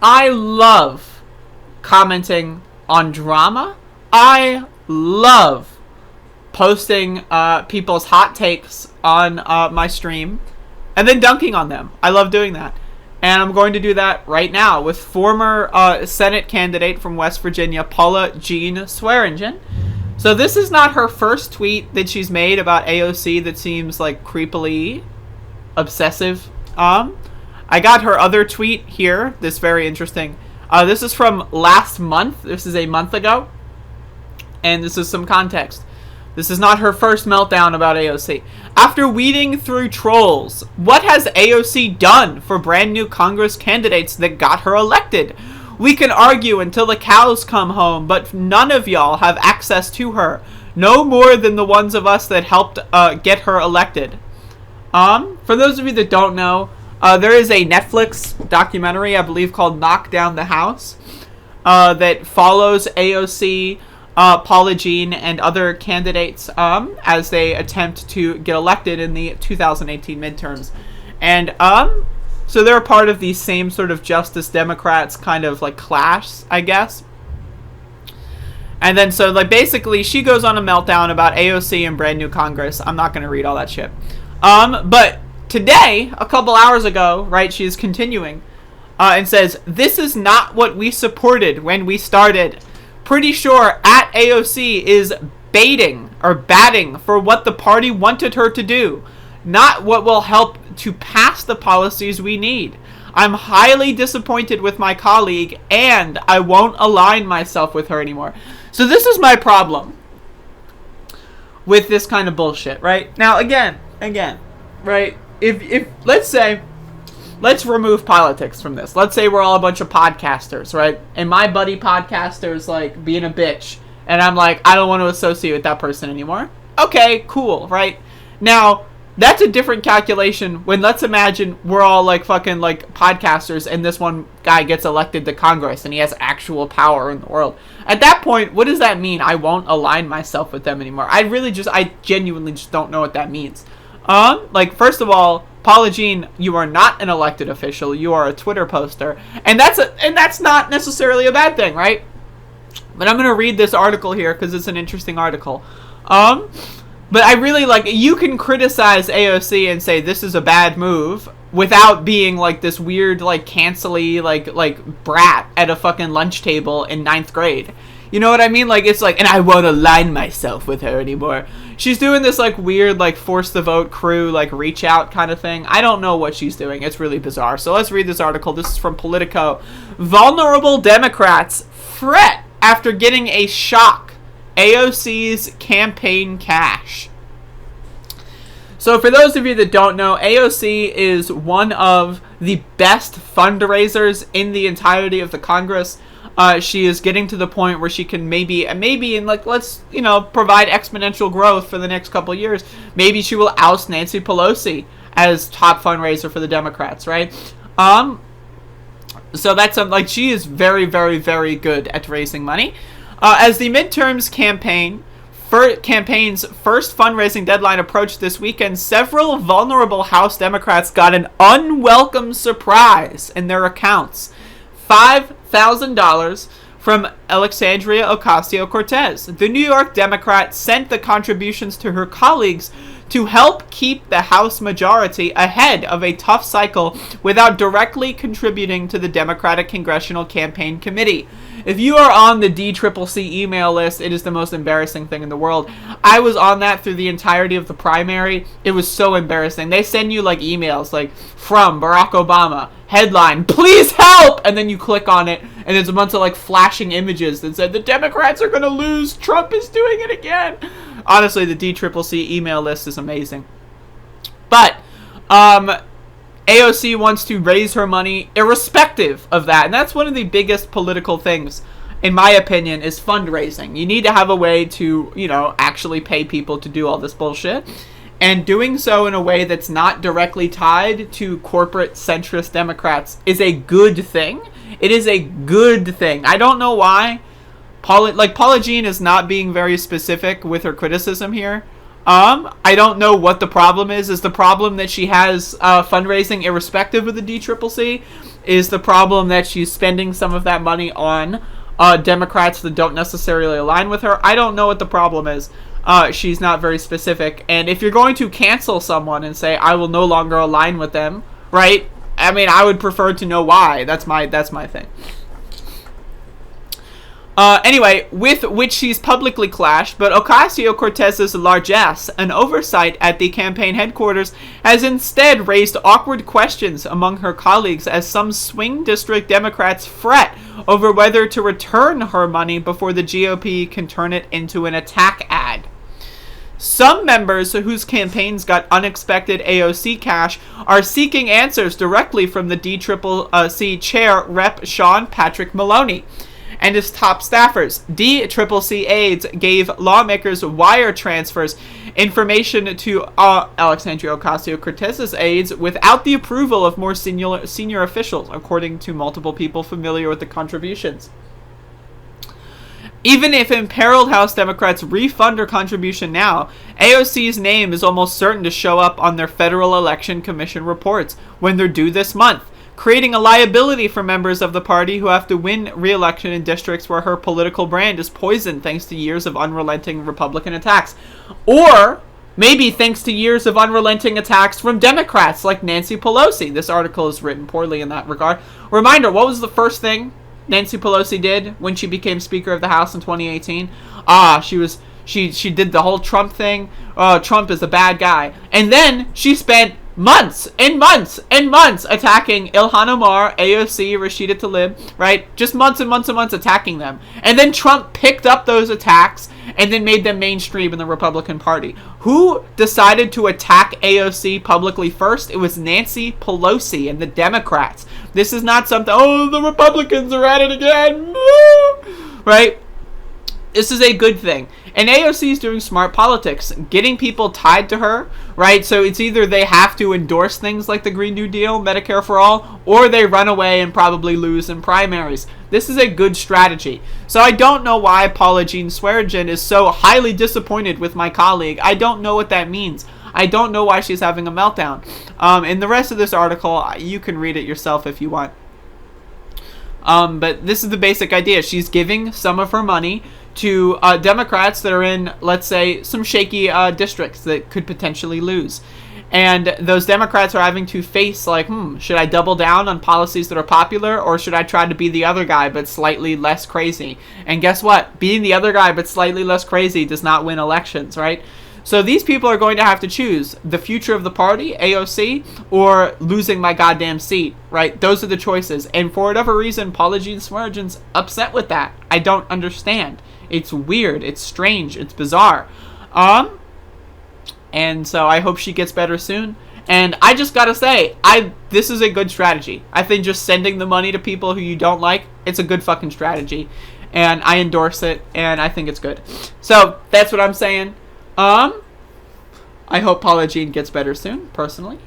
I love commenting on drama. I love posting people's hot takes on my stream and then dunking on them. I love doing that. And I'm going to do that right now with former Senate candidate from West Virginia, Paula Jean Swearingen. So this is not her first tweet that she's made about AOC that seems like creepily obsessive. I got her other tweet here. This very interesting. This is from last month. This is a month ago. And this is some context. This is not her first meltdown about AOC. After weeding through trolls, what has AOC done for brand new Congress candidates that got her elected? We can argue until the cows come home, but none of y'all have access to her. No more than the ones of us that helped get her elected. For those of you that don't know, there is a Netflix documentary, I believe, called Knock Down the House, that follows AOC, Paula Jean, and other candidates as they attempt to get elected in the 2018 midterms. And so they're a part of the same sort of Justice Democrats kind of like clash, I guess. And then so like basically she goes on a meltdown about AOC and brand new Congress. I'm not going to read all that shit. But today, a couple hours ago, right, she's continuing and says, this is not what we supported when we started. Pretty sure at AOC is baiting or batting for what the party wanted her to do, not what will help to pass the policies we need. I'm highly disappointed with my colleague, and I won't align myself with her anymore. So this is my problem with this kind of bullshit, right? Now, again, right? If let's say, let's remove politics from this. Let's say we're all a bunch of podcasters, right? And my buddy podcaster's like being a bitch, and I'm like, I don't want to associate with that person anymore. Okay, cool, right? Now, that's a different calculation when, let's imagine we're all like fucking like podcasters and this one guy gets elected to Congress and he has actual power in the world. At that point, what does that mean? I won't align myself with them anymore. I genuinely just don't know what that means. Like, first of all, Paula Jean, you are not an elected official. You are a Twitter poster. And that's not necessarily a bad thing, right? But I'm going to read this article here because it's an interesting article. But I really like, you can criticize AOC and say this is a bad move without being like this weird, like, cancel-y, like brat at a fucking lunch table in 9th grade. You know what I mean? Like, it's like, and I won't align myself with her anymore. She's doing this, like, weird, like, force the vote crew, like, reach out kind of thing. I don't know what she's doing. It's really bizarre. So let's read this article. This is from Politico. Vulnerable Democrats fret after getting a shock. AOC's campaign cash. So for those of you that don't know, AOC is one of the best fundraisers in the entirety of the Congress. She is getting to the point where she can maybe, and like, let's, provide exponential growth for the next couple of years. Maybe she will oust Nancy Pelosi as top fundraiser for the Democrats, right? So that's like, she is very, very, very good at raising money. As the midterms campaign's first fundraising deadline approached this weekend, several vulnerable House Democrats got an unwelcome surprise in their accounts. $5,000 from Alexandria Ocasio-Cortez. The New York Democrat sent the contributions to her colleagues to help keep the House majority ahead of a tough cycle without directly contributing to the Democratic Congressional Campaign Committee. If you are on the DCCC email list, it is the most embarrassing thing in the world. I was on that through the entirety of the primary. It was so embarrassing. They send you like emails like, from Barack Obama, headline, please help! And then you click on it, and there's a bunch of like flashing images that said, the Democrats are going to lose, Trump is doing it again. Honestly, the DCCC email list is amazing. But, AOC wants to raise her money irrespective of that. And that's one of the biggest political things, in my opinion, is fundraising. You need to have a way to, actually pay people to do all this bullshit. And doing so in a way that's not directly tied to corporate centrist Democrats is a good thing. It is a good thing. I don't know why. Paula Jean is not being very specific with her criticism here. I don't know what the problem is. Is the problem that she has fundraising irrespective of the DCCC? Is the problem that she's spending some of that money on Democrats that don't necessarily align with her? I don't know what the problem is. She's not very specific. And if you're going to cancel someone and say, I will no longer align with them, right? I mean, I would prefer to know why. That's my thing. Anyway, with which she's publicly clashed, but Ocasio-Cortez's largesse and oversight at the campaign headquarters has instead raised awkward questions among her colleagues as some swing district Democrats fret over whether to return her money before the GOP can turn it into an attack ad. Some members whose campaigns got unexpected AOC cash are seeking answers directly from the DCCC chair, Rep. Sean Patrick Maloney, and his top staffers. DCCC aides gave lawmakers wire transfers information to Alexandria Ocasio-Cortez's aides without the approval of more senior officials, according to multiple people familiar with the contributions. Even if imperiled House Democrats refund her contribution now, AOC's name is almost certain to show up on their Federal Election Commission reports when they're due this month, creating a liability for members of the party who have to win re-election in districts where her political brand is poisoned thanks to years of unrelenting Republican attacks. Or maybe thanks to years of unrelenting attacks from Democrats like Nancy Pelosi. This article is written poorly in that regard. Reminder, what was the first thing Nancy Pelosi did when she became Speaker of the House in 2018? She did the whole Trump thing. Trump is a bad guy. And then she spent months and months and months attacking Ilhan Omar, AOC, Rashida Tlaib, right? Just months and months and months attacking them. And then Trump picked up those attacks and then made them mainstream in the Republican Party. Who decided to attack AOC publicly first? It was Nancy Pelosi and the Democrats. This is not something, the Republicans are at it again, right? This is a good thing. And AOC is doing smart politics, getting people tied to her, right? So it's either they have to endorse things like the Green New Deal, Medicare for All, or they run away and probably lose in primaries. This is a good strategy. So I don't know why Paula Jean Swearengin is so highly disappointed with my colleague. I don't know what that means. I don't know why she's having a meltdown. In the rest of this article, you can read it yourself if you want. But this is the basic idea. She's giving some of her money to Democrats that are in, let's say, some shaky districts that could potentially lose. And those Democrats are having to face, like, should I double down on policies that are popular, or should I try to be the other guy but slightly less crazy? And guess what? Being the other guy but slightly less crazy does not win elections, right? So these people are going to have to choose the future of the party, AOC, or losing my goddamn seat, right? Those are the choices. And for whatever reason, Paula Jean Swearengin upset with that. I don't understand. It's weird. It's strange. It's bizarre. And so I hope she gets better soon. And I just gotta say, this is a good strategy. I think just sending the money to people who you don't like, it's a good fucking strategy. And I endorse it, and I think it's good. So that's what I'm saying. I hope Paula Jean gets better soon, personally.